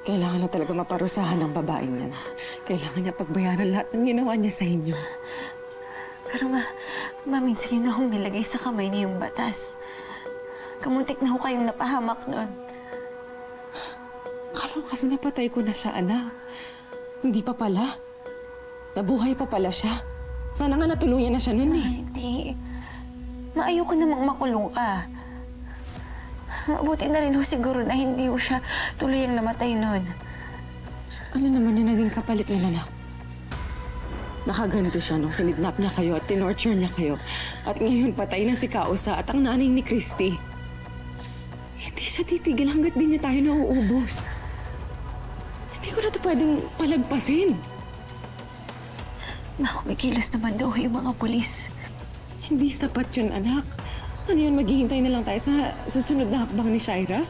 Kailangan na talaga maparusahan ng babaeng yan. Kailangan niya pagbayaran lahat ng ginawa niya sa inyo. Pero minsan yun akong nilagay sa kamay niya yung batas. Kamuntik na ho kayong napahamak nun. Akala ko kasi napatay ko na siya, anak. Hindi pa pala. Nabuhay pa pala siya. Sana nga natuluyan na siya nun eh. Hindi. Ayoko namang makulong ka. Mabuti na rin ho siguro na hindi ho siya tuluyang namatay nun. Ano naman yung naging kapalit na anak? Nakaganti siya nung kinidnap niya kayo at tinorture niya kayo. At ngayon patay na si Kausa at ang nanay ni Christy. Hindi siya titigil hanggat di niya tayo nauubos. Hindi ko na ito pwedeng palagpasin. Kumikilos naman daw yung mga pulis. Hindi sapat yun, anak. Ano yun, maghihintay na lang tayo sa susunod na hakbang ni Shaira?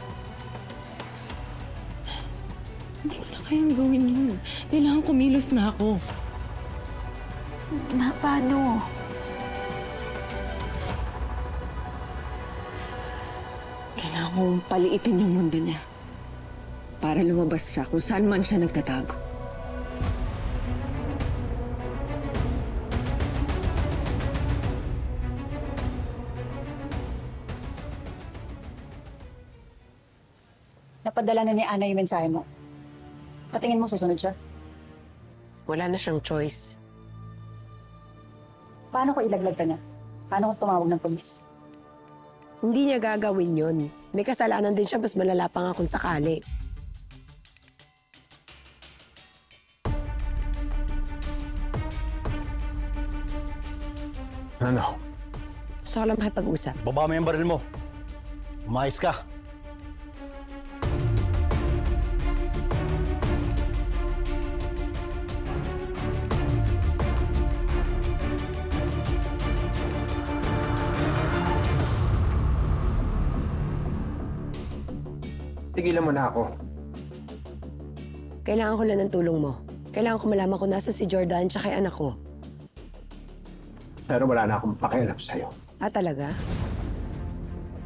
Hindi ko na kayang gawin yun. Kailangan kumilos na ako. Paano? Kailangan kong paliitin yung mundo niya. Para lumabas siya kung saan man siya nagtatago. Napadala na ni Ana yung mensahe mo. Patingin mo susunod siya. Wala na siyang choice. Paano ko ilaglag ka niya? Paano ko tumawag ng polis? Hindi niya gagawin yun. May kasalanan din siya, mas malala pa nga kung sakali. Ano? Gusto ko lang makipag-usap. Baba mo yung baril mo. Umayos ka. Tigilan mo na ako. Kailangan ko lang ng tulong mo. Kailangan ko malaman kung nasa si Jordan tsaka kay anak ko. Pero wala na akong pakialam sa'yo. Ah, talaga?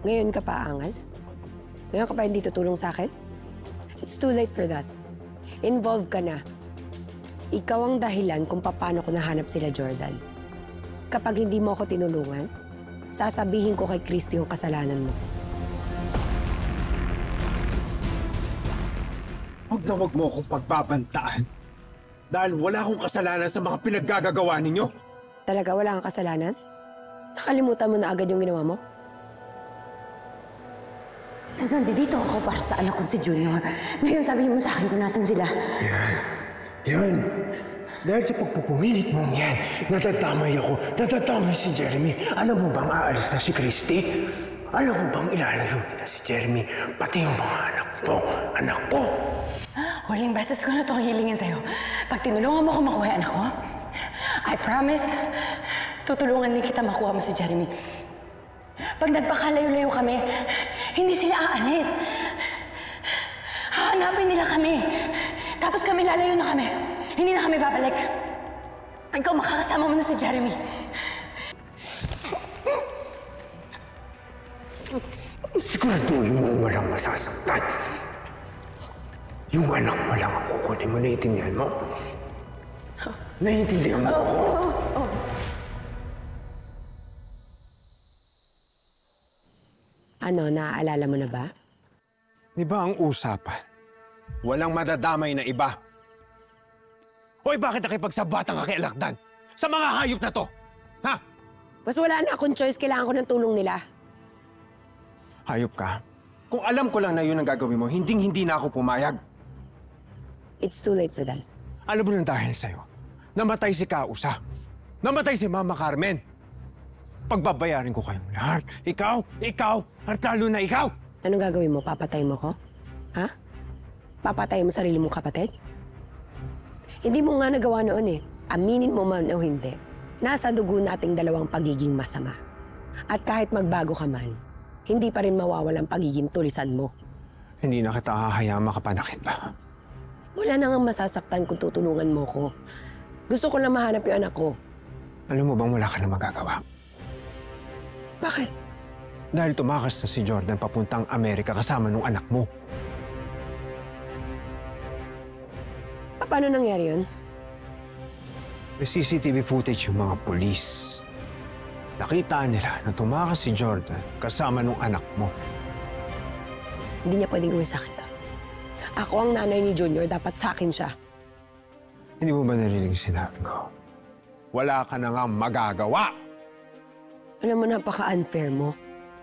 Ngayon ka pa aangal? Ngayon ka pa hindi tutulong sa akin? It's too late for that. Involved ka na. Ikaw ang dahilan kung paano ko nahanap sila Jordan. Kapag hindi mo ako tinulungan, sasabihin ko kay Christy yung kasalanan mo. Huwag na huwag mo akong pagbabantaan. Dahil wala akong kasalanan sa mga pinaggagawa ninyo. Talaga wala kang kasalanan? Nakalimutan mo na agad yung ginawa mo? Nandito ako para sa anak ko si Junior. Ngayon sabihin mo sa akin kung nasan sila. Yan. Dahil sa pagpupumilit mong yan, natatamay ako. Natatamay si Jeremy. Alam mo bang aalis na si Christy? Alam mo bang ilalayo nila si Jeremy? Pati yung mga anak mo. Anak ko! Huling beses ko na itong hilingin sa'yo. Pag tinulungan mo ako makuha yung anak ko, I promise, tutulungan din kita makuha mo si Jeremy. Pag nagpakalayo-layo kami, hindi sila aalis. Hahanapin nila kami. Tapos kami lalayo na kami. Hindi na kami babalik. Ikaw makakasama mo na si Jeremy. Siguraduhin mo walang masasaktan. Yung anak mo lang ang kukunin mo. Naiintindihan mo? Naiintindihan mo ako? Ano, naaalala mo na ba? Di ba ang usapan? Walang madadamay na iba. Hoy, bakit nakipagsabatan ka kay Alakdan? Sa mga hayop na to? Ha? Mas wala na akong choice, kailangan ko ng tulong nila. Hayop ka? Kung alam ko lang na yun ang gagawin mo, hindi na ako pumayag. It's too late for that. Alam mo nang dahil sa'yo, namatay si Kausa. Namatay si Mama Carmen. Pagbabayarin ko kayong lahat. Ikaw, at lalo na ikaw. Anong gagawin mo? Papatay mo ko? Ha? Papatay mo sarili mong kapatid? Hindi mo nga nagawa noon eh. Aminin mo man o hindi. Nasa dugo nating dalawang pagiging masama. At kahit magbago ka man, hindi pa rin mawawalang pagiging tulisan mo. Hindi na kita hahayaan makapanakit pa. Wala na nga masasaktan kung tutulungan mo ko. Gusto ko na mahanap yung anak ko. Alam mo bang wala ka na magagawa? Bakit? Dahil tumakas na si Jordan papuntang Amerika kasama nung anak mo. Paano nangyari yun? May CCTV footage yung mga polis. Nakita nila na tumakas si Jordan kasama nung anak mo. Hindi niya pwedeng gawin sa akin to. Ako ang nanay ni Junior, dapat sa akin siya. Hindi mo ba narinig sinabi ko? Wala ka na nga magagawa! Alam mo, napaka-unfair mo.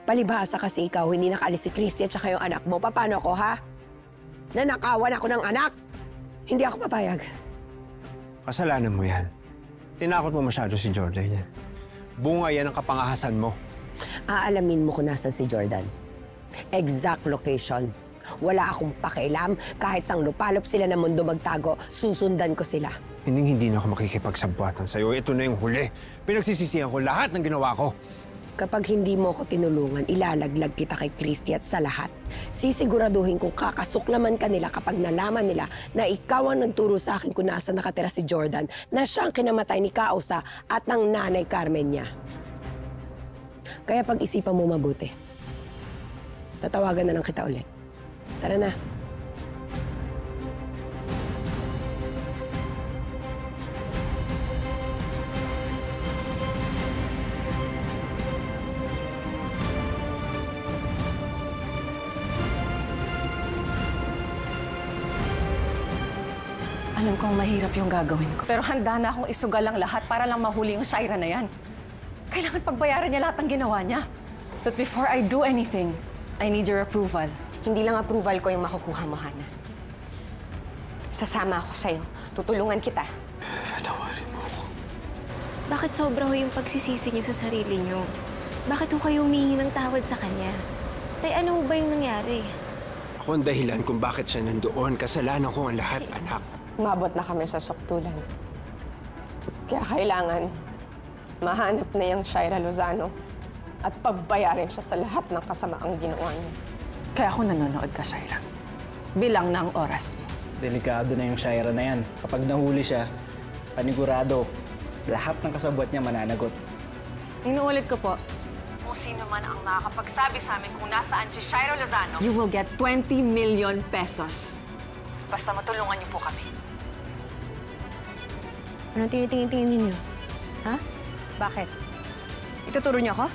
Palibhasa kasi ikaw, hindi nakaalis si Christy at saka yung anak mo. Paano ko, ha? Nanakawan ako ng anak! Hindi ako papayag. Kasalanan mo yan. Tinakot mo masyado si Jordan yan. Bunga yan ang kapangahasan mo. Aalamin mo kung nasan si Jordan. Exact location. Wala akong pakialam. Kahit sang lupalop sila ng mundo magtago, susundan ko sila. Hindi na ako makikipagsabwatan sa'yo. Ito na yung huli. Pinagsisisihan ko lahat ng ginawa ko. Kapag hindi mo ko tinulungan, ilalaglag kita kay Christy at sa lahat. Sisiguraduhin kong kakasuklaman ka nila kapag nalaman nila na ikaw ang nagturo sa akin kung nasa nakatira si Jordan, na siyang kinamatay ni Kausa at ng nanay Carmen niya. Kaya pag-isipan mo mabuti. Tatawagan na lang kita ulit. Tara na. Alam kong mahirap yung gagawin ko. Pero handa na akong isugal ang lahat para lang mahuli yung Shaira na yan. Kailangan pagbayaran niya lahat ng ginawa niya. But before I do anything, I need your approval. Hindi lang approval ko yung makukuha mo, Hana. Sasama ako sa'yo. Tutulungan kita. Patawarin mo ako. Bakit sobra ho yung pagsisisi niyo sa sarili niyo? Bakit ho kayo humingi ng tawad sa kanya? Tay, ano ho ba yung nangyari? Ako ang dahilan kung bakit siya nandoon. Kasalanan ko ang lahat, anak. Umabot na kami sa suktulan. Kaya kailangan mahanap na yung Shaira Lozano at pagbayarin siya sa lahat ng kasamaang ginawa niya. Kaya ako nanonood ka, Shaira. Bilang na ang oras mo. Delikado na yung Shaira na yan. Kapag nahuli siya, panigurado, lahat ng kasabwat niya mananagot. Inuulit ko po, kung sino man ang makakapagsabi sa amin kung nasaan si Shaira Lozano, you will get 20 million pesos. Basta matulungan niyo po kami. Anong tinitingin-tingin ninyo? Ha? Bakit? Ituturo niyo ako?